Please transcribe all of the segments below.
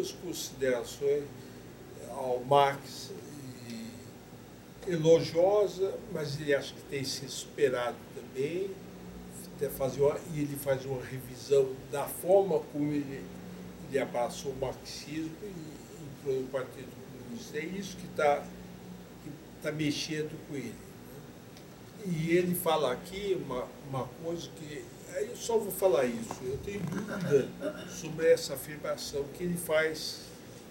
suas considerações ao Marx, elogiosa, mas ele acha que tem que ser superado também. E ele faz uma revisão da forma como ele abraçou o marxismo e entrou no Partido Comunista. É isso que tá mexendo com ele. E ele fala aqui uma coisa que... Eu só vou falar isso. Eu tenho dúvida sobre essa afirmação que ele faz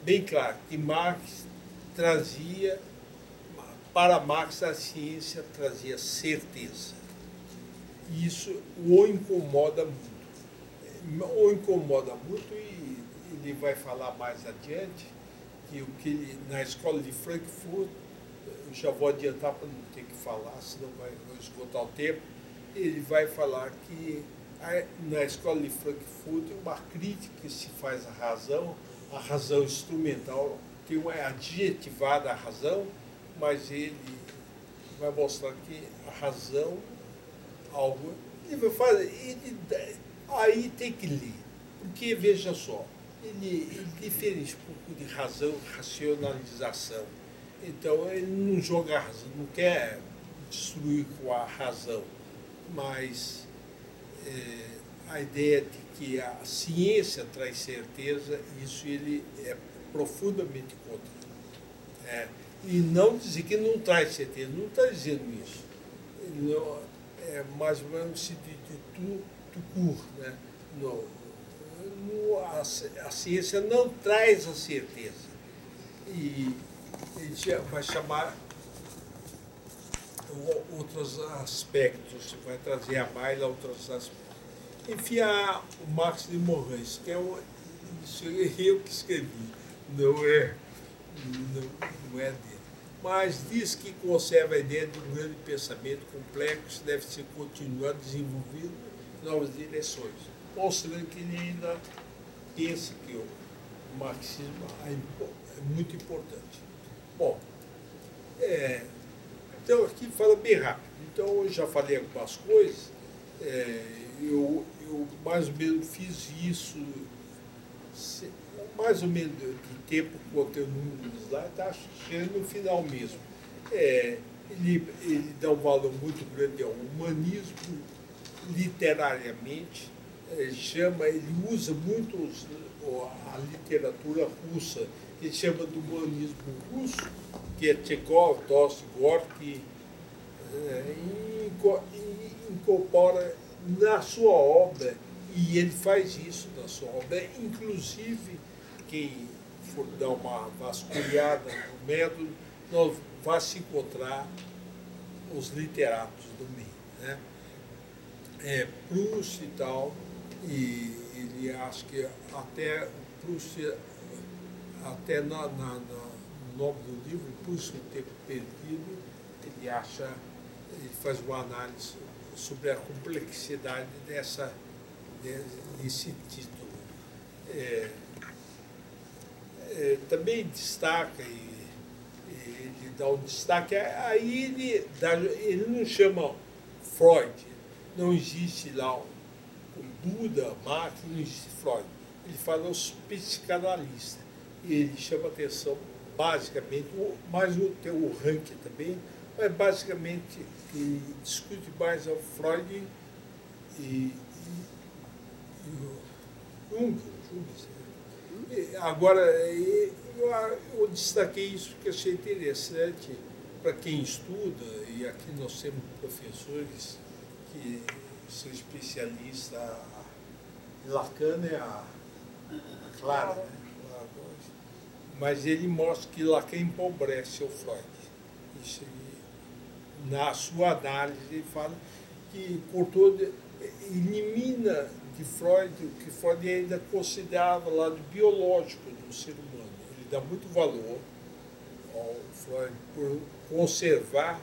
bem claro, que Marx trazia... Para Marx, a ciência trazia certeza. E isso o incomoda muito. O incomoda muito e ele vai falar mais adiante que o que ele, na escola de Frankfurt, eu já vou adiantar para não ter que falar, senão vai esgotar o tempo, ele vai falar que na escola de Frankfurt uma crítica que se faz à razão instrumental, tem uma adjetivada à razão, mas ele vai mostrar que a razão, algo, ele vai fazer, aí tem que ler, porque veja só, ele diferencia um pouco de razão, racionalização. Então ele não joga a razão, não quer destruir com a razão, mas a ideia de que a ciência traz certeza, isso ele é profundamente contra. E não dizer que não traz certeza, não está dizendo isso. Ele não, é mais ou menos no sentido de tu cur, né? A ciência não traz a certeza. E ele vai chamar outros aspectos, vai trazer à baila outros aspectos. Enfim, o Marx de Moraes, que isso eu que escrevi, não é dele. Mas diz que conserva a ideia de um grande pensamento complexo que deve ser continuado desenvolvido em novas direções, mostrando que ele ainda pensa que o marxismo é muito importante. Bom, então aqui fala bem rápido. Então eu já falei algumas coisas, eu mais ou menos fiz isso, mais ou menos de tempo que botei o número dos lá, está chegando no final mesmo. Ele dá um valor muito grande ao humanismo, literariamente, ele usa muito a literatura russa, ele chama do humanismo russo, que é Tchekov, Tolstói, Gorky, e incorpora na sua obra, e ele faz isso na sua obra, inclusive quem for dar uma vasculhada no método, nós vai se encontrar os literatos do meio, né? Proust e tal, e ele acha que até Proust, até no nome do livro, Proust, o Tempo Perdido, ele faz uma análise sobre a complexidade desse título. Também destaca, ele dá um destaque, aí ele não chama Freud, não existe lá o Buda, Marx, não existe Freud. Ele fala os psicanalistas, e ele chama atenção basicamente, mais tem o Rank também, mas basicamente ele discute mais o Freud e o Jung. Agora, eu destaquei isso porque achei interessante para quem estuda, e aqui nós temos professores que são especialistas, Lacan é a Clara, né? Mas ele mostra que Lacan empobrece o Freud. Isso, na sua análise, ele fala que elimina de Freud o que Freud ainda considerava o lado biológico do ser humano. Ele dá muito valor ao Freud por conservar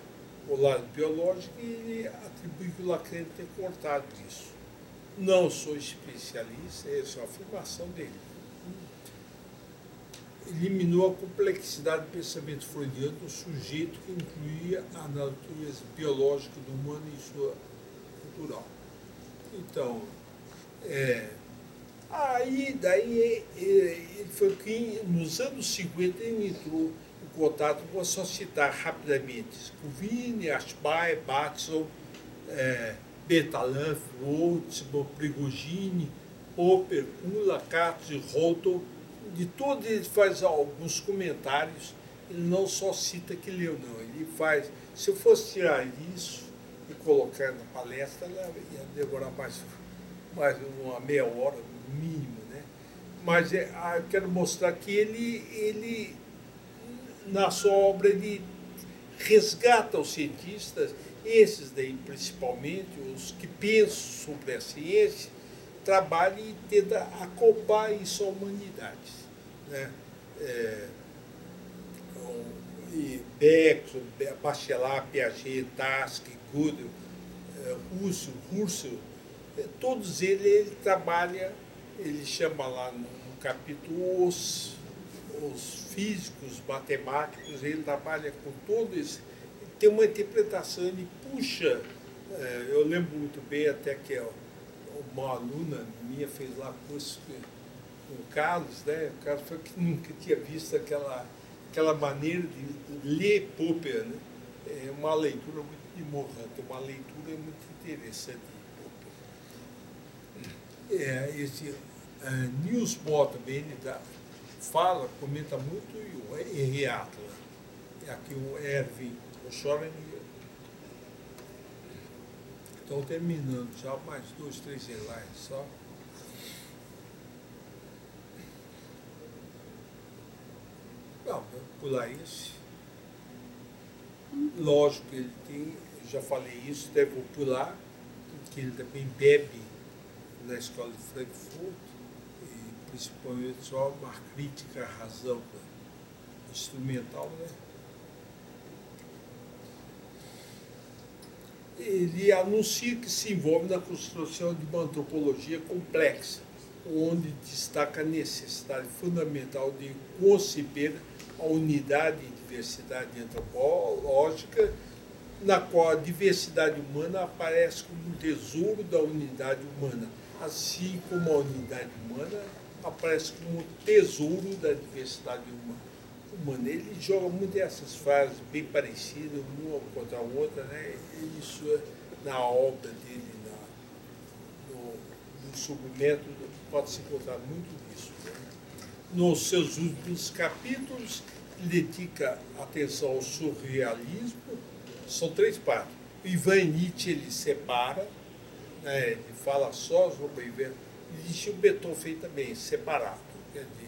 o lado biológico e ele atribui que o Lacan ter cortado isso. Não sou especialista, essa é uma afirmação dele. Eliminou a complexidade do pensamento freudiano do sujeito que incluía a natureza biológica do humano e sua cultural. Então, Daí ele foi que nos anos 50 ele entrou em contato, vou só citar rapidamente, Scuvini, Ashby, Batson, Betalanff, Boltzmann, Prigogine, Popper, Kula, Katz e Holton. De todos ele faz alguns comentários, ele não só cita que leu, não, ele faz, se eu fosse tirar isso e colocar na palestra, ela ia demorar mais uma meia hora, no mínimo, né? Mas eu quero mostrar que ele, na sua obra, ele resgata os cientistas, esses daí principalmente, os que pensam sobre a ciência, trabalha e tenta acoplar isso à humanidade, né? E Beckson, Bachelard, Piaget, Tarski, Gödel, Russell, todos eles ele trabalha, ele chama lá no capítulo os físicos, matemáticos, ele trabalha com todos, ele tem uma interpretação, ele puxa, eu lembro muito bem até que uma aluna minha fez lá curso com o Carlos, né? O Carlos foi que nunca tinha visto aquela maneira de ler Popper, né? É uma leitura muito de Morante, uma leitura muito interessante de Popper. Esse Niels Bohr também ele fala, comenta muito, e o Henri Atlas. Aqui o Erwin, o Schrödinger. Estão terminando já, mais 2, 3 slides só. Não, vou pular isso. Lógico que ele tem, eu já falei isso, até vou pular, que ele também bebe na escola de Frankfurt, e principalmente só uma crítica à razão instrumental, né? Ele anuncia que se envolve na construção de uma antropologia complexa, onde destaca a necessidade fundamental de conceber a unidade e diversidade antropológica, na qual a diversidade humana aparece como um tesouro da unidade humana, assim como a unidade humana aparece como um tesouro da diversidade humana. Ele joga muito essas frases bem parecidas, uma contra a outra, né? E isso na obra dele, no submétodo, pode-se encontrar muito disso. Né? Nos seus últimos capítulos, ele dedica atenção ao surrealismo, são 3 partes. O Ivan Nietzsche ele separa, né? Ele fala só sobre o Ivan, e o Beethoven também, separado. Quer dizer,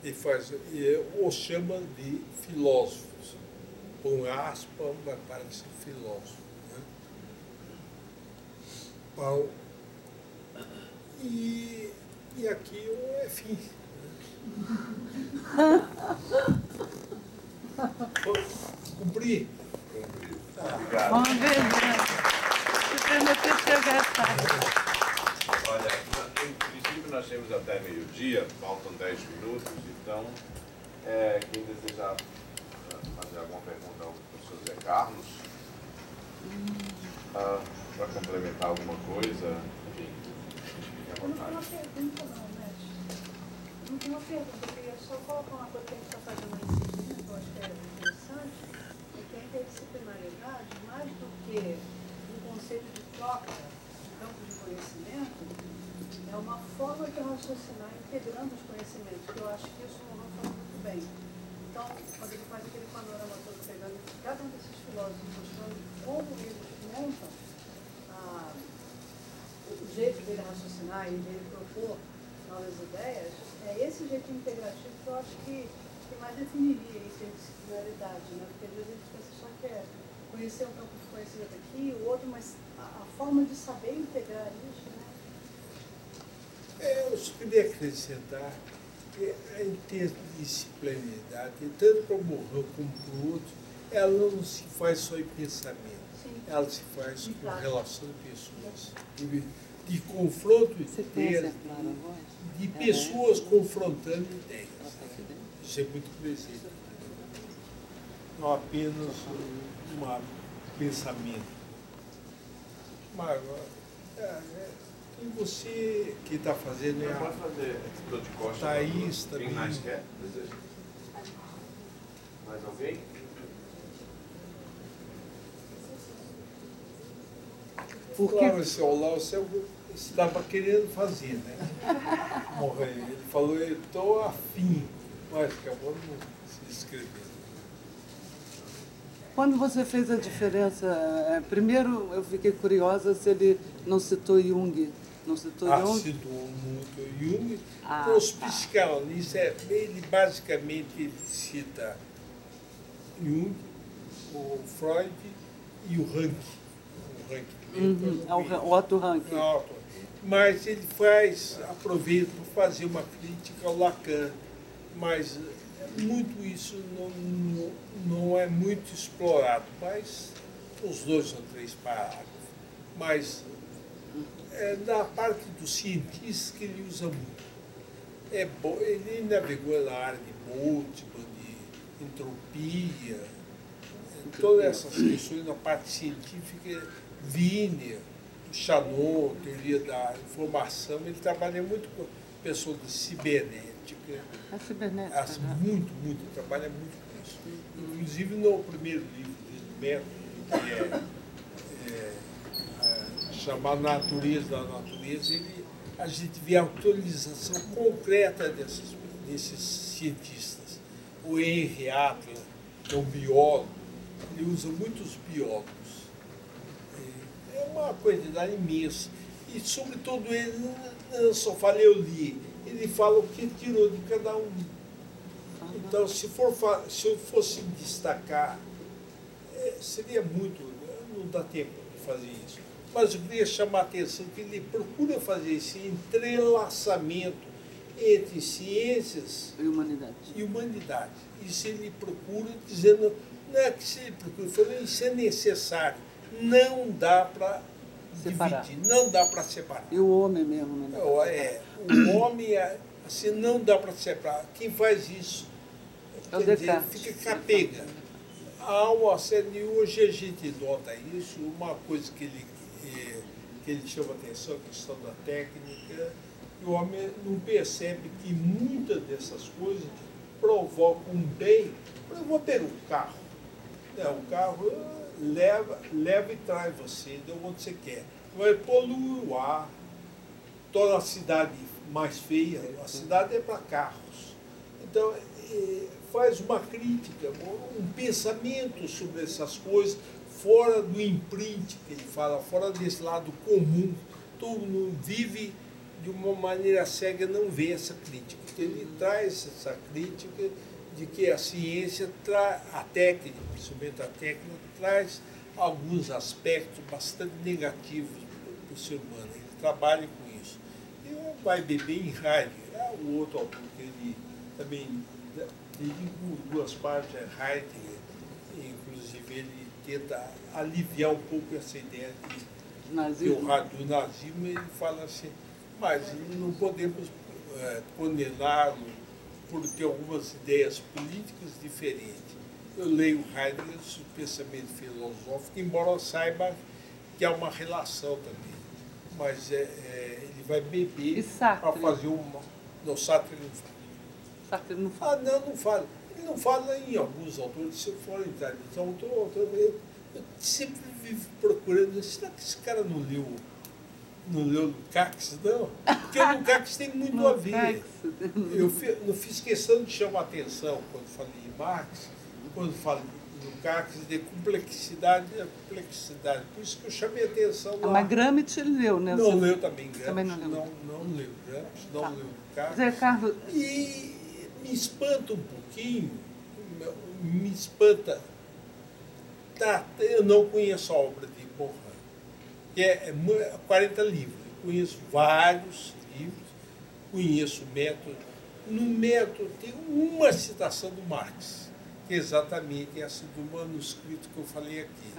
ele os chama de filósofos, com aspa, mas parece filósofo. Né? Bom, e aqui o fim. Cumpri? Obrigado. Vamos ver, se permitir chegar. Olha, em princípio nós temos até meio-dia, faltam 10 minutos, então quem desejar fazer alguma pergunta ao professor Zé Carlos, para complementar alguma coisa, enfim, fique à vontade. Eu não tenho uma pergunta não, mestre. Eu não tenho uma pergunta, eu queria só colocar uma coisa que a gente está fazendo aí em cima, que eu acho que é interessante, é que a interdisciplinaridade, mais do que um conceito de troca de campo de conhecimento, é uma forma de raciocinar integrando os conhecimentos, que eu acho que isso o Mohan fala muito bem. Então, quando ele faz aquele panorama todo, pegando cada um desses filósofos, mostrando como eles montam o jeito dele raciocinar e dele propor novas ideias, é esse jeito integrativo que eu acho que mais definiria a interdisciplinaridade, né? Porque às vezes a gente pensa só que é conhecer um campo de conhecimento aqui, o outro, mas a forma de saber integrar isso, né? Eu só queria acrescentar que a interdisciplinaridade, tanto para o Mohan como para o outro, ela não se faz só em pensamento. Sim. Ela se faz com relação de pessoas, de confronto de ideias, de pessoas confrontando ideias. Isso é muito presente. Não apenas um pensamento. Mas E você que está fazendo Não pode fazer. Estou de costas. Thaís Quem também. mais quer? Deseja? Mais alguém? Porque Claro, esse olá, você estava querendo fazer, né? Morrer. Ele falou, eu estou afim, mas acabou não se inscrevendo. quando você fez a diferença, primeiro eu fiquei curiosa se ele não citou Jung. Não citou Jung? Citou muito Jung. Ah, Os psicanalistas, ele basicamente cita Jung, o Freud e o Rank. O Rank O Otto Rank. Mas ele aproveita para fazer uma crítica ao Lacan, mas muito isso não é muito explorado, mas uns 2 ou 3 parágrafos. Mas na parte dos cientistas que ele usa muito. Ele navegou na área de Boltzmann, de entropia, todas essas questões na parte científica, Wiener, Shannon, teoria da informação, ele trabalha muito com pessoas de cibernética. A cibernética. Muito, trabalha muito com isso. Inclusive no primeiro livro do método, que é chamado Natureza da Natureza, a gente vê a autorização concreta desses cientistas. O Henry Adler, que é um biólogo, ele usa muitos biólogos. É uma quantidade imensa. E, sobretudo, ele não só fala, eu li, ele fala o que tirou de cada um. Então, se eu fosse destacar, seria muito, não dá tempo de fazer isso. Mas eu queria chamar a atenção que ele procura fazer esse entrelaçamento entre ciências e humanidade. Isso ele procura dizendo, não é que se ele procura, falando, isso é necessário. Não dá para dividir, não dá para separar. E o homem mesmo, né? O homem, assim, não dá para separar. Quem faz isso, quer dizer, fica capenga. Há uma série, hoje a gente nota isso, uma coisa que ele chama atenção, a questão da técnica, e o homem não percebe que muitas dessas coisas provocam um bem. Eu vou ter um carro. O carro leva e traz você de onde você quer. Vai poluir o ar, toda a cidade mais feia, a cidade é para carros. Então, faz uma crítica, um pensamento sobre essas coisas, fora do imprint que ele fala, fora desse lado comum. Todo mundo vive de uma maneira cega, não vê essa crítica. Ele traz essa crítica de que a ciência, a técnica, principalmente a técnica, traz alguns aspectos bastante negativos para o ser humano. Ele trabalha com isso. E vai beber em Heidegger. O outro autor que ele também dedica 2 partes é Heidegger. Inclusive ele tenta aliviar um pouco essa ideia do nazismo. Ele fala assim, mas não podemos condená-lo por ter algumas ideias políticas diferentes. Eu leio Heidegger, o pensamento filosófico, embora eu saiba que há uma relação também. Mas ele vai beber para fazer uma... Não, Sartre não fala. Sartre não fala? Não fala. Ele não fala em alguns autores, se for entrar. Então, eu sempre vivo procurando, será que esse cara não leu Lukács? Não, porque o Lukács tem muito a ver. Eu não fiz questão de chamar a atenção quando falei em Marx, quando falo do Lukács, de complexidade. Por isso que eu chamei a atenção lá. Mas Gramsci ele leu, né? Não leu também Gramsci. Também não leu. Não leu Gramsci, não leu Lukács. Zé Carlos... E me espanta um pouquinho, me espanta. Eu não conheço a obra de Morin, que é 40 livros. Eu conheço vários livros, conheço o método. No método tem uma citação do Marx, que é exatamente essa do manuscrito que eu falei aqui.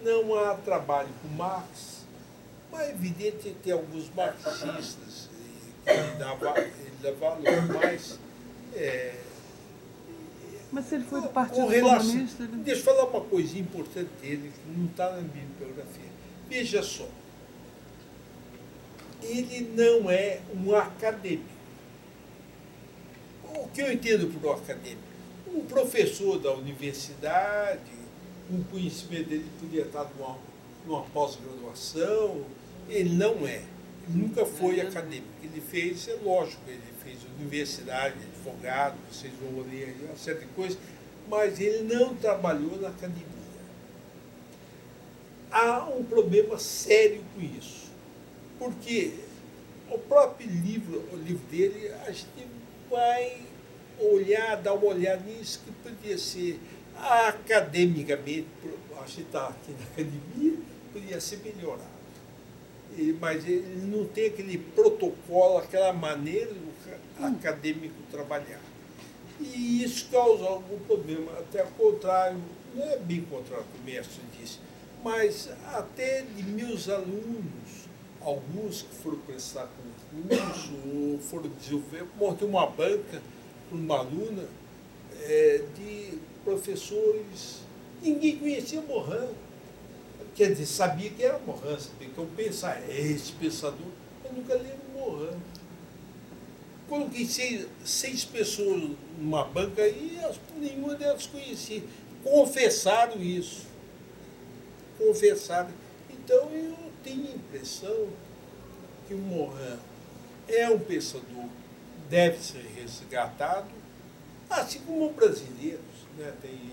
Não há trabalho com Marx, mas é evidente que tem alguns marxistas que ele dá valor, mas se ele foi do Partido Comunista... Deixa eu falar uma coisinha importante dele, que não está na bibliografia. Veja só, ele não é um acadêmico. O que eu entendo por um acadêmico? Um professor da universidade, o conhecimento dele podia estar numa pós-graduação, ele não é. Ele nunca foi acadêmico. Ele fez, é lógico, ele fez universidade, advogado, vocês vão ler aí uma certa coisa, mas ele não trabalhou na academia. Há um problema sério com isso, porque o próprio livro, o livro dele, a gente vai olhar, dar uma olhada nisso, que podia ser academicamente, a gente está aqui na academia, podia ser melhorado. Mas ele não tem aquele protocolo, aquela maneira do acadêmico trabalhar. E isso causa algum problema, até ao contrário, não é bem contrário que o mestre disse, mas até de meus alunos, alguns que foram prestar concurso, ou foram desenvolver, montei uma banca para uma aluna de professores, ninguém conhecia Morin. Quer dizer, sabia que era Morin, sabia que eu pensava, esse pensador, mas nunca leram Morin. Coloquei seis pessoas numa banca e nenhuma delas conhecia. Confessaram isso. Confessaram. Então eu tenho a impressão que o Morin é um pensador, deve ser resgatado, assim como brasileiros, né? Tem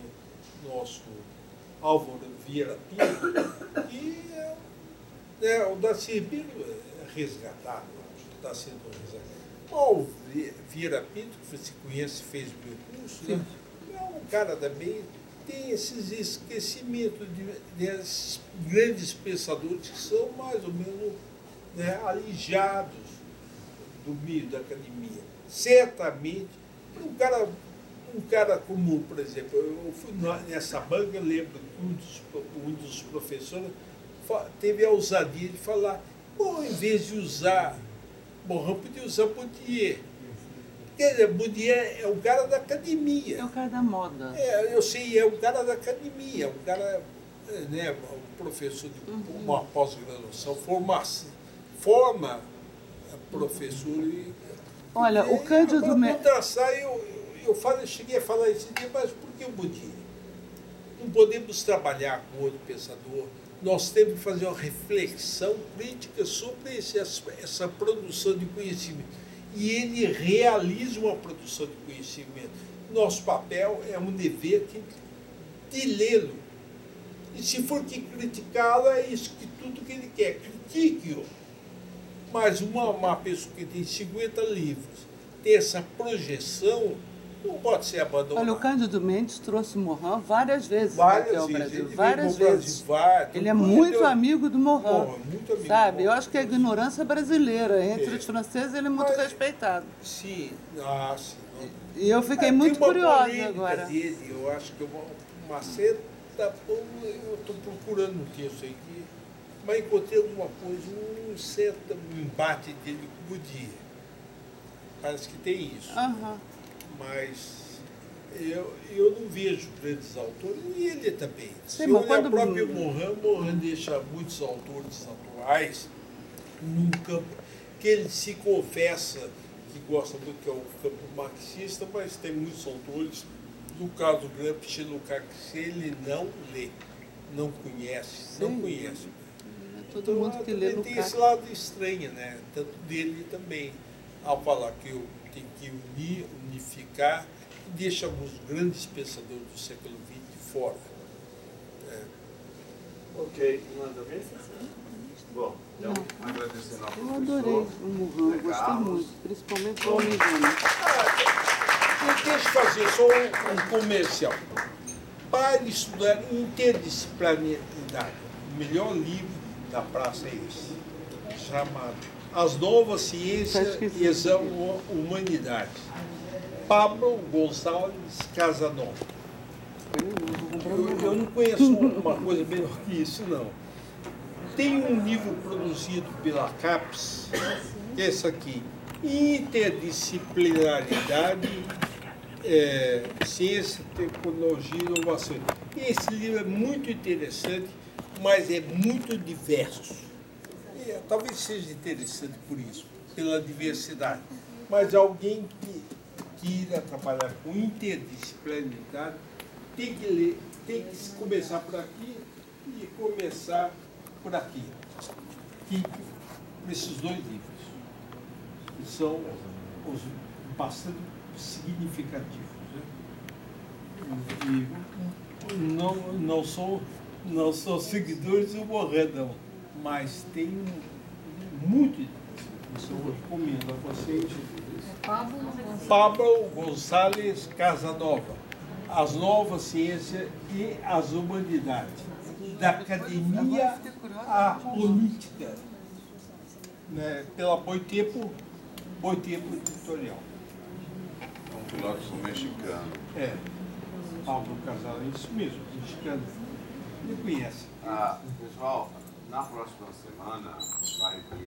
nosso Álvaro Vieira Pinto, que o Darcy Ribeiro é resgatado, está sendo resgatado. O Vieira Pinto, que você conhece, fez o meu curso, né? É um cara também, tem esses esquecimentos desses grandes pensadores que são mais ou menos, né, alijados do meio da academia. Certamente, um cara como, por exemplo, eu fui nessa banca, eu lembro que um dos professores teve a ousadia de falar, bom, em vez de usar Morin, podia usar Bourdieu. Quer dizer, Bourdieu é o cara da academia. É o cara da moda. Eu sei, é o cara da academia, o cara, né, um professor de uma pós-graduação, forma professor. Olha, o Cândido... Eu cheguei a falar esse dia, mas por que o Bourdieu? Não podemos trabalhar com outro pensador, nós temos que fazer uma reflexão crítica sobre essa produção de conhecimento. E ele realiza uma produção de conhecimento. Nosso papel é um dever de lê-lo. E se for que criticá-lo, é isso, que tudo que ele quer, critique-o. Mas uma pessoa que tem 50 livros, tem essa projeção, não pode ser abandonado. Olha, o Cândido Mendes trouxe Morin várias vezes aqui ao vezes. Brasil. Ele Várias vezes. Ele é muito amigo do Morin. Muito amigo sabe? do Eu Morin. acho que a ignorância brasileira. Entre os franceses, ele é muito respeitado. Sim, sim. E eu fiquei muito curiosa agora. Dele, eu acho que uma certa... Eu estou procurando um texto aqui, mas encontrei alguma coisa, um certo embate dele com o Bourdieu. Parece que tem isso. Mas eu não vejo grandes autores, e ele também. Se olhar o próprio Morin deixa muitos autores atuais num campo que ele se confessa que gosta muito, que é o campo marxista, mas tem muitos autores, no caso do Gramsci, Lukács, ele não lê, não conhece, não conhece. Todo mundo que lê Lukács. Tem esse lado estranho, né? Tanto dele também, ao falar que eu tenho que unificar, deixa alguns grandes pensadores do século XX fora. Ok, manda ver? Bom, então, agradecendo ao professor. Eu adorei o Morin, gostei muito, principalmente o Homem-Gênio. Deixa eu fazer só um comercial. Para estudar interdisciplinaridade, o melhor livro da praça é esse, chamado As Novas Ciências e as Humanidades, Pablo Gonçalves Casanova. Eu não conheço uma coisa melhor que isso, não. Tem um livro produzido pela CAPES, que é esse aqui, Interdisciplinaridade, Ciência, Tecnologia e Inovação. Esse livro é muito interessante, mas é muito diverso. talvez seja interessante por isso, pela diversidade. Mas alguém que queira trabalhar com interdisciplinaridade tem que ler, tem que começar por aqui e começar por aqui. Esses dois livros, que são os bastante significativos. Né? E não sou seguidores do Morredão, mas tem muito de isso eu recomendo a vocês. Pablo Gonçalves Casanova, As Novas Ciências e as Humanidades, da Academia à Política, né, pela Boitempo Editorial. Um filósofo mexicano. É, Pablo Casanova, isso mesmo, mexicano. Ele conhece. Pessoal, na próxima semana vai vir